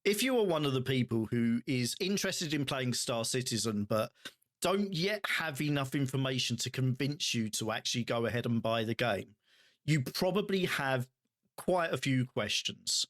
If you are one of the people who is interested in playing Star Citizen but don't yet have enough information to convince you to actually go ahead and buy the game, you probably have quite a few questions.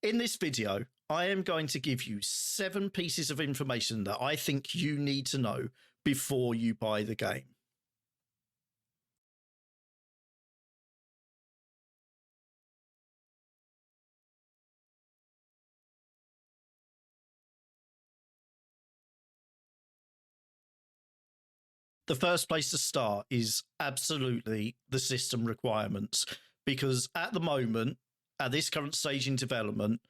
In this video, I am going to give you 7 pieces of information that I think you need to know before you buy the game. The first place to start is absolutely the system requirements, because at the moment, at this current stage in development,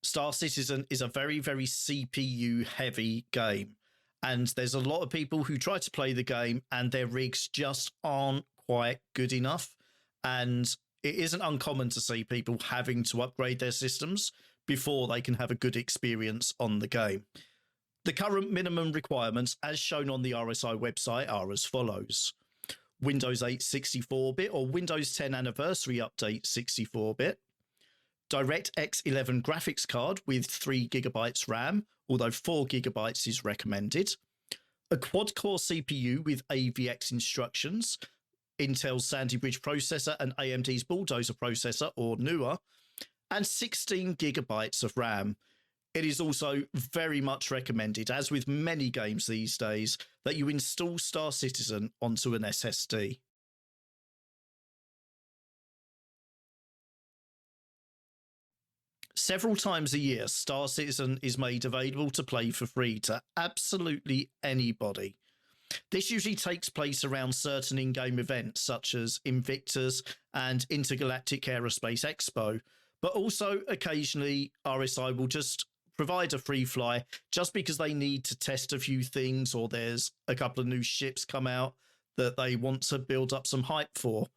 Star Citizen is a very, very CPU heavy game. And there's a lot of people who try to play the game and their rigs just aren't quite good enough. And it isn't uncommon to see people having to upgrade their systems before they can have a good experience on the game. The current minimum requirements, as shown on the RSI website, are as follows. Windows 8 64-bit or Windows 10 Anniversary Update 64-bit. DirectX 11 graphics card with 3 GB RAM, although 4 GB is recommended. A quad-core CPU with AVX instructions, Intel's Sandy Bridge processor and AMD's Bulldozer processor, or newer, and 16 GB of RAM. It is also very much recommended, as with many games these days, that you install Star Citizen onto an SSD. Several times a year, Star Citizen is made available to play for free to absolutely anybody. This usually takes place around certain in-game events such as Invictus and Intergalactic Aerospace Expo, but also occasionally RSI will just provide a free fly just because they need to test a few things, or there's a couple of new ships come out that they want to build up some hype for.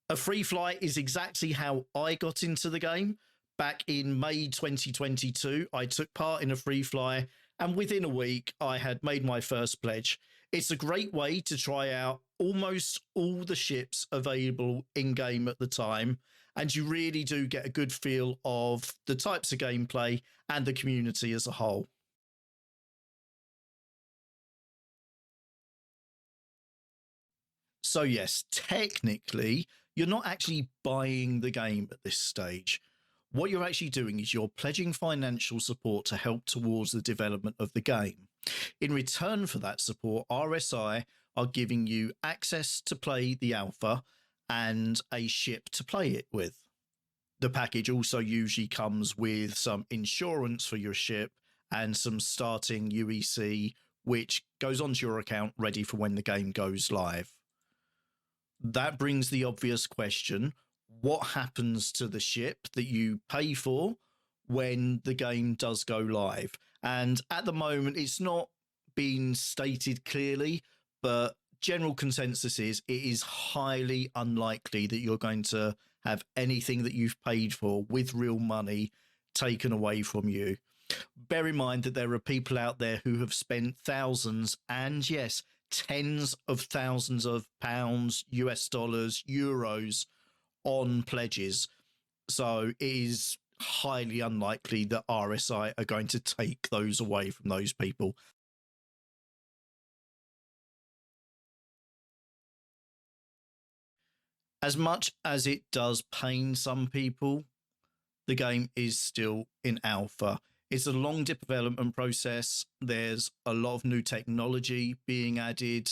A free fly is exactly how I got into the game. Back in May 2022, I took part in a free fly, and within a week, I had made my first pledge. It's a great way to try out almost all the ships available in-game at the time, and you really do get a good feel of the types of gameplay and the community as a whole. So yes, technically, you're not actually buying the game at this stage. What you're actually doing is you're pledging financial support to help towards the development of the game. In return for that support, RSI are giving you access to play the alpha and a ship to play it with. The package also usually comes with some insurance for your ship and some starting UEC, which goes onto your account ready for when the game goes live. That brings the obvious question: what happens to the ship that you pay for when the game does go live? And at the moment, it's not been stated clearly, but general consensus is it is highly unlikely that you're going to have anything that you've paid for with real money taken away from you. Bear in mind that there are people out there who have spent thousands and, yes, tens of thousands of pounds, US dollars, euros on pledges. So it is highly unlikely that RSI are going to take those away from those people. As much as it does pain some people, the game is still in alpha. It's a long development process. There's a lot of new technology being added.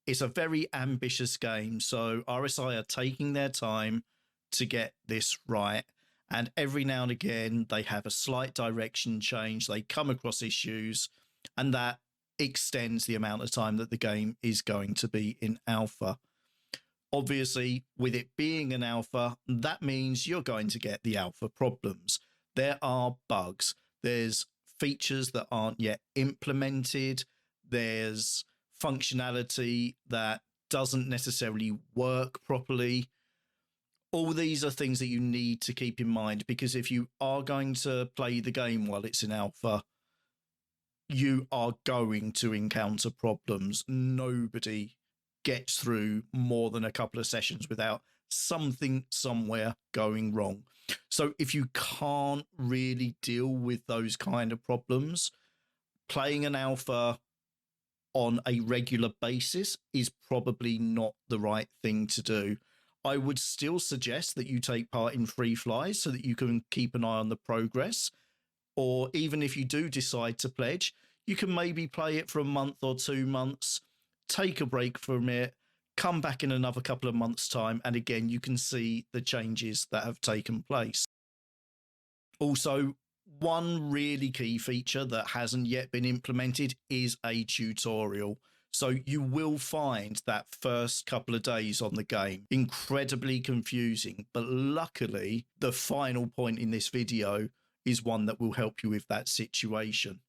It's a very ambitious game, so RSI are taking their time to get this right. And every now and again, they have a slight direction change. They come across issues, and that extends the amount of time that the game is going to be in alpha. Obviously, with it being an alpha, that means you're going to get the alpha problems. There are bugs. There's features that aren't yet implemented. There's functionality that doesn't necessarily work properly. All these are things that you need to keep in mind, because if you are going to play the game while it's in alpha, you are going to encounter problems. Nobody gets through more than a couple of sessions without something somewhere going wrong. So if you can't really deal with those kind of problems, playing an alpha on a regular basis is probably not the right thing to do. I would still suggest that you take part in free flies so that you can keep an eye on the progress. Or even if you do decide to pledge, you can maybe play it for a month or 2 months, take a break from it, come back in another couple of months' time, and again, you can see the changes that have taken place. Also, one really key feature that hasn't yet been implemented is a tutorial. So you will find that first couple of days on the game incredibly confusing, but luckily the final point in this video is one that will help you with that situation.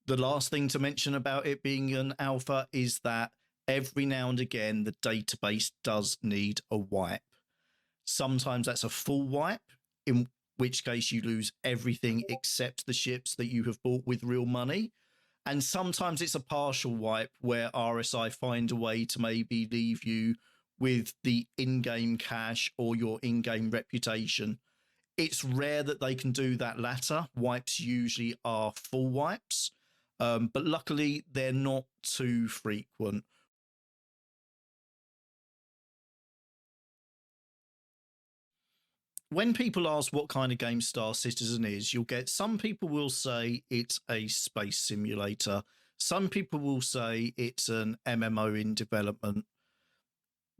The last thing to mention about it being an alpha is that every now and again the database does need a wipe. Sometimes that's a full wipe, in which case you lose everything except the ships that you have bought with real money. And sometimes it's a partial wipe where RSI find a way to maybe leave you with the in-game cash or your in-game reputation. It's rare that they can do that latter. Wipes usually are full wipes, but luckily they're not too frequent. When people ask what kind of game Star Citizen is, you'll get some people will say it's a space simulator. Some people will say it's an MMO in development.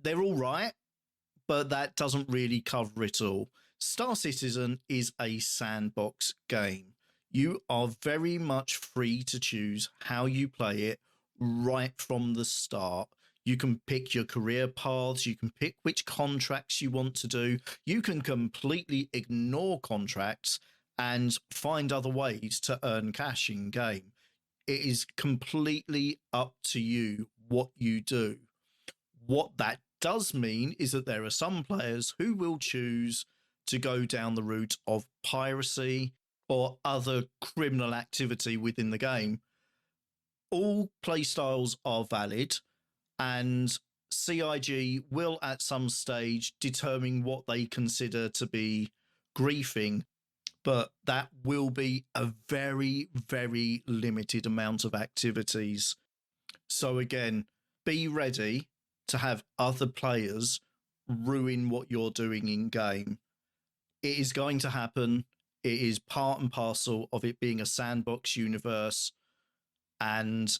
They're all right, but that doesn't really cover it all. Star Citizen is a sandbox game. You are very much free to choose how you play it right from the start. You can pick your career paths, you can pick which contracts you want to do, you can completely ignore contracts and find other ways to earn cash in game. It is completely up to you what you do. What that does mean is that there are some players who will choose to go down the route of piracy or other criminal activity within the game. All playstyles are valid, and CIG will at some stage determine what they consider to be griefing, but that will be a very, very limited amount of activities. So again, be ready to have other players ruin what you're doing in game. It is going to happen. It is part and parcel of it being a sandbox universe. And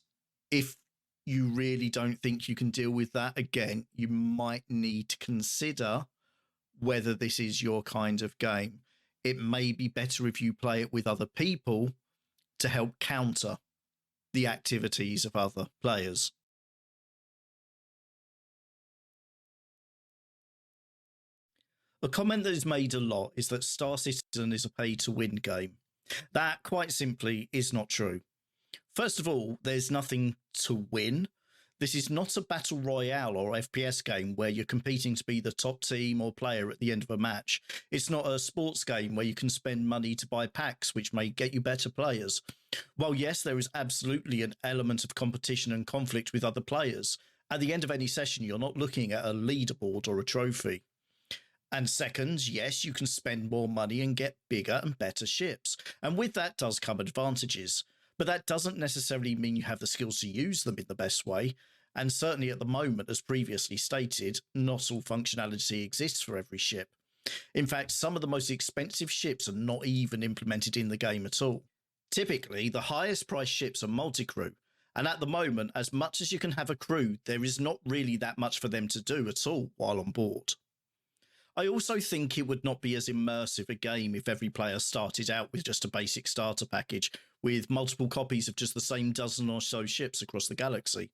if you really don't think you can deal with that, again, you might need to consider whether this is your kind of game. It may be better if you play it with other people to help counter the activities of other players. A comment that is made a lot is that Star Citizen is a pay-to-win game. That, quite simply, is not true. First of all, there's nothing to win. This is not a battle royale or FPS game where you're competing to be the top team or player at the end of a match. It's not a sports game where you can spend money to buy packs, which may get you better players. While yes, there is absolutely an element of competition and conflict with other players, at the end of any session, you're not looking at a leaderboard or a trophy. And second, yes, you can spend more money and get bigger and better ships. And with that does come advantages. But that doesn't necessarily mean you have the skills to use them in the best way. And certainly at the moment, as previously stated, not all functionality exists for every ship. In fact, some of the most expensive ships are not even implemented in the game at all. Typically, the highest priced ships are multi-crew. And at the moment, as much as you can have a crew, there is not really that much for them to do at all while on board. I also think it would not be as immersive a game if every player started out with just a basic starter package with multiple copies of just the same dozen or so ships across the galaxy.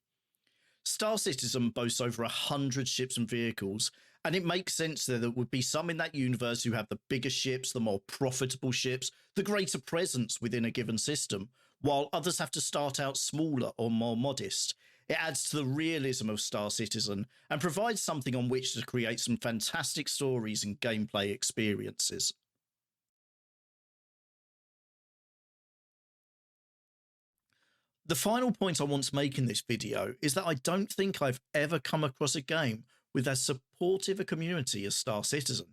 Star Citizen boasts over 100 ships and vehicles, and it makes sense that there would be some in that universe who have the bigger ships, the more profitable ships, the greater presence within a given system, while others have to start out smaller or more modest. It adds to the realism of Star Citizen and provides something on which to create some fantastic stories and gameplay experiences. The final point I want to make in this video is that I don't think I've ever come across a game with as supportive a community as Star Citizen.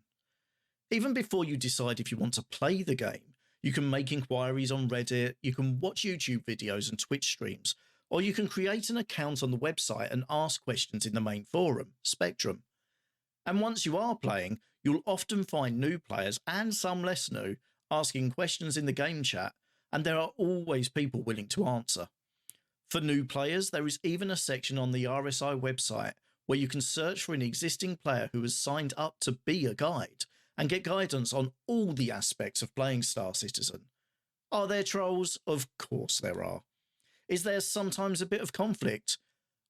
Even before you decide if you want to play the game, you can make inquiries on Reddit, you can watch YouTube videos and Twitch streams, or you can create an account on the website and ask questions in the main forum, Spectrum. And once you are playing, you'll often find new players, and some less new, asking questions in the game chat, and there are always people willing to answer. For new players, there is even a section on the RSI website where you can search for an existing player who has signed up to be a guide and get guidance on all the aspects of playing Star Citizen. Are there trolls? Of course there are. Is there sometimes a bit of conflict?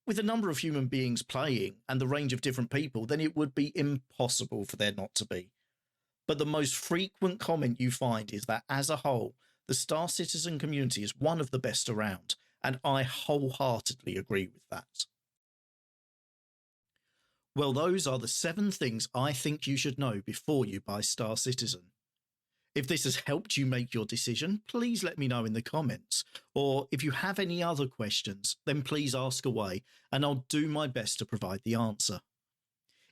With the number of human beings playing and the range of different people, then it would be impossible for there not to be. But the most frequent comment you find is that as a whole, the Star Citizen community is one of the best around, and I wholeheartedly agree with that. Well, those are the 7 things I think you should know before you buy Star Citizen. If this has helped you make your decision, please let me know in the comments. Or if you have any other questions, then please ask away, and I'll do my best to provide the answer.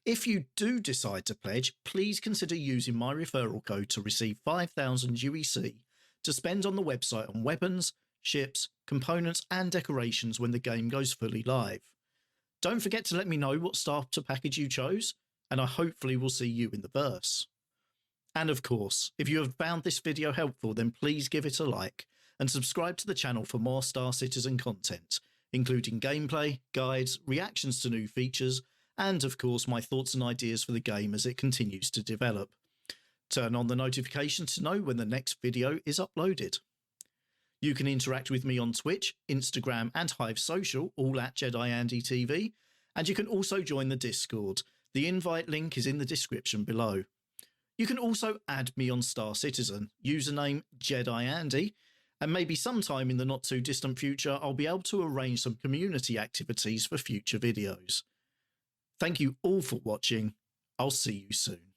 If you do decide to pledge, please consider using my referral code to receive 5,000 UEC to spend on the website on weapons, ships, components, and decorations when the game goes fully live. Don't forget to let me know what starter package you chose, and I hopefully will see you in the verse. And of course, if you have found this video helpful, then please give it a like and subscribe to the channel for more Star Citizen content, including gameplay, guides, reactions to new features, and of course my thoughts and ideas for the game as it continues to develop. Turn on the notification to know when the next video is uploaded. You can interact with me on Twitch, Instagram, and Hive Social, all at JediAndyTV, and you can also join the Discord. The invite link is in the description below. You can also add me on Star Citizen, username JediAndy, and maybe sometime in the not too distant future I'll be able to arrange some community activities for future videos. Thank you all for watching. I'll see you soon.